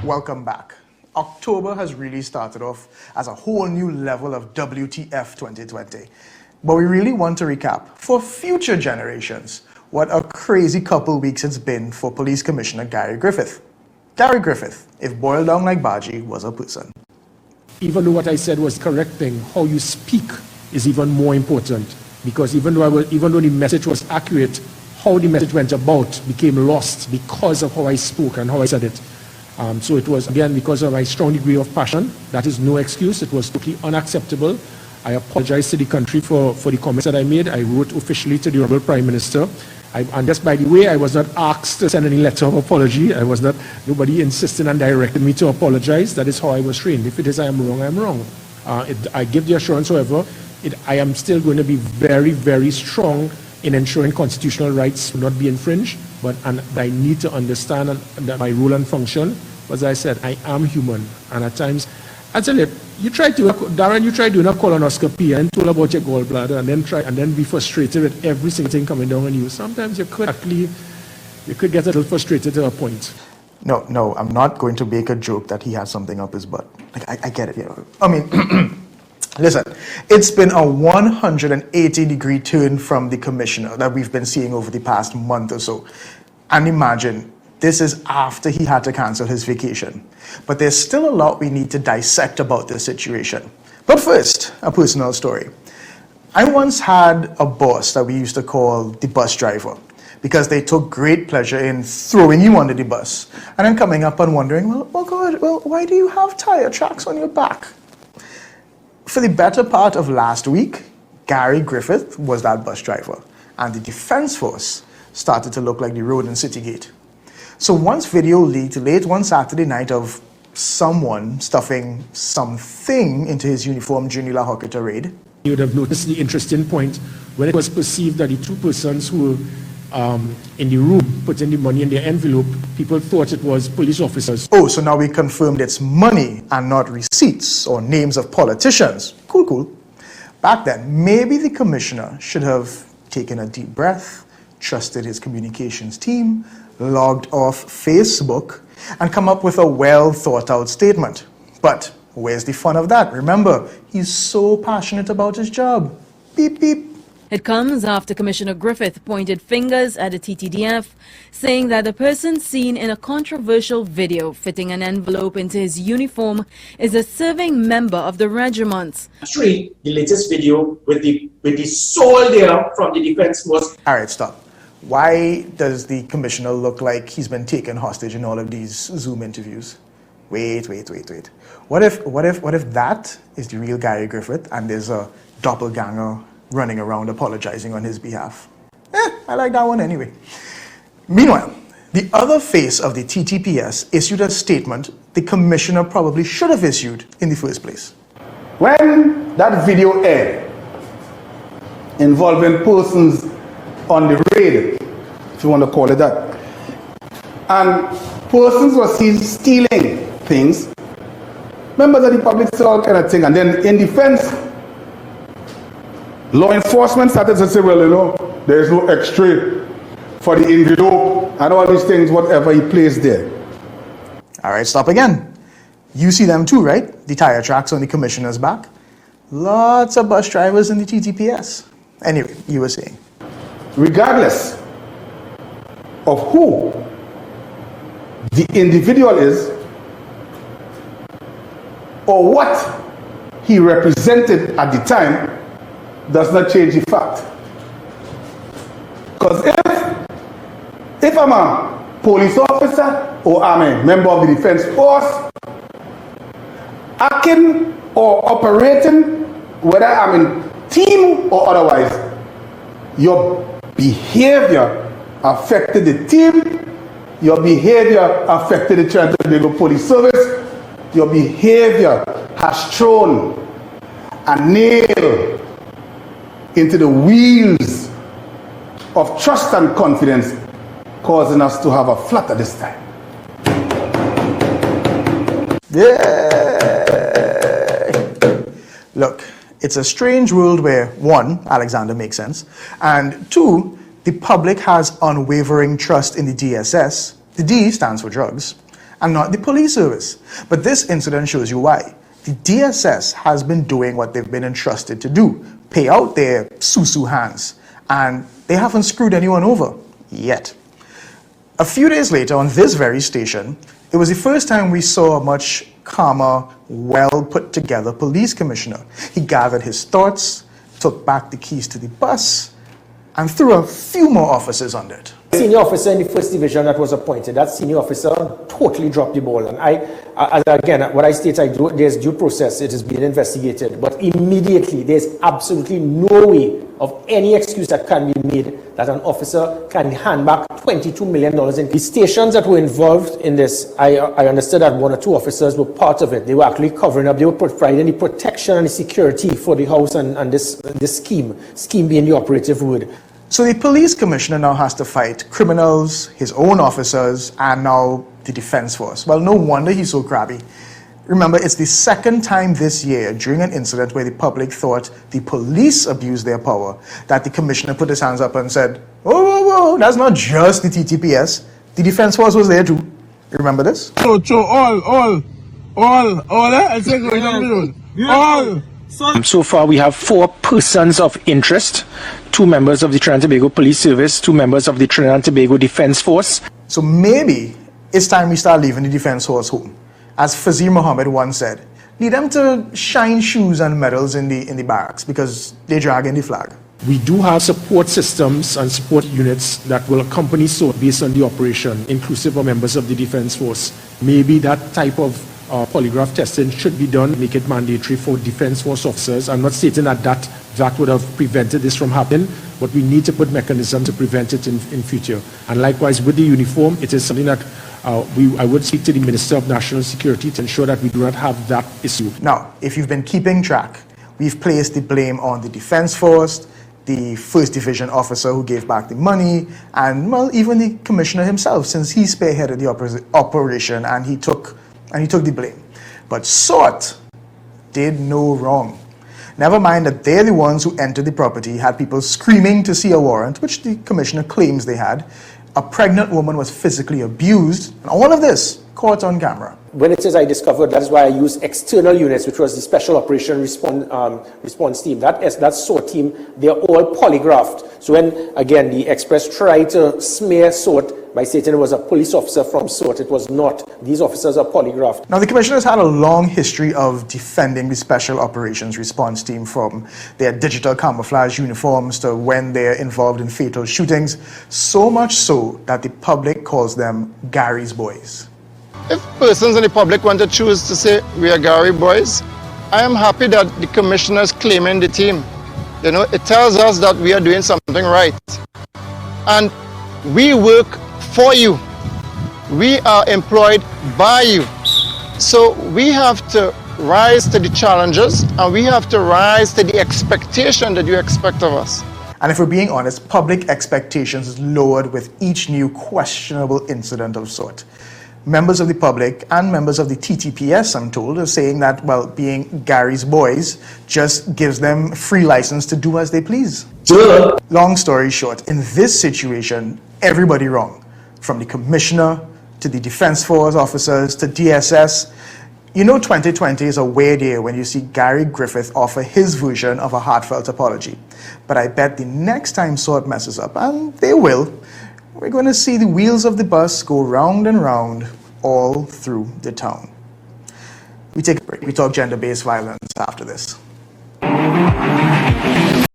Welcome back. October has really started off as a whole new level of WTF 2020. But we really want to recap for future generations what a crazy couple weeks it's been for Police Commissioner Gary Griffith. Gary Griffith, if boiled down like Baji, was a person. Even though what I said was correct thing, how you speak is even more important. Because even though the message was accurate, how the message went about became lost because of how I spoke and how I said it. So it was, again, because of my strong degree of passion. That is no excuse. It was totally unacceptable. I apologize to the country for the comments that I made. I wrote officially to the Honorable Prime Minister. And just by the way, I was not asked to send any letter of apology. Nobody insisted and directed me to apologize. That is how I was trained. If it is I am wrong, I am wrong. I give the assurance, however, I am still going to be very, very strong in ensuring constitutional rights will not be infringed, and I need to understand that my role and function. As I said, I am human, and at times, I tell you, Darren, you try doing a colonoscopy and told about your gallbladder, and then be frustrated with every single thing coming down on you. Sometimes you could get a little frustrated to a point. No, I'm not going to make a joke that he has something up his butt. Like, I get it, you know. I mean, listen, it's been a 180-degree turn from the commissioner that we've been seeing over the past month or so. And imagine, this is after he had to cancel his vacation. But there's still a lot we need to dissect about this situation. But first, a personal story. I once had a boss that we used to call the bus driver, because they took great pleasure in throwing you under the bus and then coming up and wondering, well, why do you have tire tracks on your back? For the better part of last week, Gary Griffith was that bus driver, and the Defense Force started to look like the road in Citygate. So once video leaked late one Saturday night of someone stuffing something into his uniform during the La Hocketa raid. You would have noticed the interesting point when it was perceived that the two persons who were in the room putting the money in their envelope, people thought it was police officers. Oh, so now we confirmed it's money and not receipts or names of politicians. Cool. Back then, maybe the commissioner should have taken a deep breath, trusted his communications team, logged off Facebook, and come up with a well-thought-out statement. But where's the fun of that? Remember, he's so passionate about his job. Beep, beep. It comes after Commissioner Griffith pointed fingers at the TTDF, saying that the person seen in a controversial video fitting an envelope into his uniform is a serving member of the regiment. Actually, the latest video with the soldier from the Defense Force. All right, stop. Why does the commissioner look like he's been taken hostage in all of these Zoom interviews? Wait. What if that is the real Gary Griffith and there's a doppelganger running around apologizing on his behalf? I like that one anyway. Meanwhile, the other face of the TTPS issued a statement the commissioner probably should have issued in the first place. When that video aired involving persons on the raid, if you want to call it that, and persons were seen stealing things, members of the public saw all kind of thing, and then in defense, law enforcement started to say, well, you know, there's no X-ray for the envelope and all these things, whatever he placed there. All right, stop again. You see them too, right? The tire tracks on the commissioner's back. Lots of bus drivers in the TTPS. Anyway, you were saying. Regardless of who the individual is or what he represented at the time, does not change the fact. Because if I'm a police officer or I'm a member of the Defense Force, acting or operating, whether I'm in team or otherwise, your behavior affected the team, your behavior affected the Trinidad and Tobago Police Service, your behavior has thrown a nail into the wheels of trust and confidence, causing us to have a flutter this time. Yeah. Look, it's a strange world where, one, Alexander makes sense, and two, the public has unwavering trust in the DSS. The D stands for drugs, and not the police service. But this incident shows you why. The DSS has been doing what they've been entrusted to do, pay out their susu hands, and they haven't screwed anyone over yet. A few days later, on this very station, it was the first time we saw a much calmer, well put together police commissioner. He gathered his thoughts, took back the keys to the bus, and threw a few more officers under it. Senior officer in the first division that was appointed, that senior officer totally dropped the ball. And again, what I state, there's due process, it is being investigated. But immediately, there's absolutely no way of any excuse that can be made that an officer can hand back $22 million. In the stations that were involved in this, I understood that 1 or 2 officers were part of it. They were actually covering up, they were providing the protection and the security for the house and this scheme being the operative word. So the police commissioner now has to fight criminals, his own officers, and now the defense force. Well, no wonder he's so crabby. Remember, it's the second time this year, during an incident where the public thought the police abused their power, that the commissioner put his hands up and said, whoa, whoa, that's not just the TTPS. The defense force was there too. You remember this? All, I say go down all. So far, we have 4 persons of interest, 2 members of the Trinidad and Tobago Police Service, 2 members of the Trinidad and Tobago Defense Force. So maybe it's time we start leaving the defense force home. As Fazir Muhammad once said, lead them to shine shoes and medals in the barracks because they're dragging the flag. We do have support systems and support units that will accompany SOAT based on the operation, inclusive of members of the Defense Force. Maybe that type of polygraph testing should be done, make it mandatory for Defense Force officers. I'm not stating that would have prevented this from happening, but we need to put mechanisms to prevent it in future. And likewise, with the uniform, it is something that I would speak to the Minister of National Security to ensure that we do not have that issue. Now, if you've been keeping track, we've placed the blame on the Defense Force, the First Division officer who gave back the money, and, well, even the commissioner himself, since he spearheaded the operation and he took the blame. But SOAT did no wrong. Never mind that they're the ones who entered the property, had people screaming to see a warrant, which the commissioner claims they had. A pregnant woman was physically abused, and all of this caught on camera. When it says I discovered, that is why I used external units, which was the Special Operation Response Team. That SOAT team, they're all polygraphed. So when, again, the Express tried to smear SOAT by stating it was a police officer from SOAT, it was not. These officers are polygraphed. Now, the commissioners had a long history of defending the Special Operations Response Team, from their digital camouflage uniforms to when they're involved in fatal shootings, so much so that the public calls them Gary's boys. If persons in the public want to choose to say we are Gary boys, I am happy that the commissioner is claiming the team. You know, it tells us that we are doing something right. And we work for you. We are employed by you. So we have to rise to the challenges, and we have to rise to the expectation that you expect of us. And if we're being honest, public expectations is lowered with each new questionable incident of sort. Members of the public and members of the TTPS, I'm told, are saying that, well, being Gary's boys just gives them free license to do as they please. Long story short, in this situation, everybody wrong. From the commissioner to the Defense Force officers to DSS. You know, 2020 is a weird year when you see Gary Griffith offer his version of a heartfelt apology. But I bet the next time SOAT messes up, and they will, we're going to see the wheels of the bus go round and round all through the town. We take a break. We talk gender-based violence after this.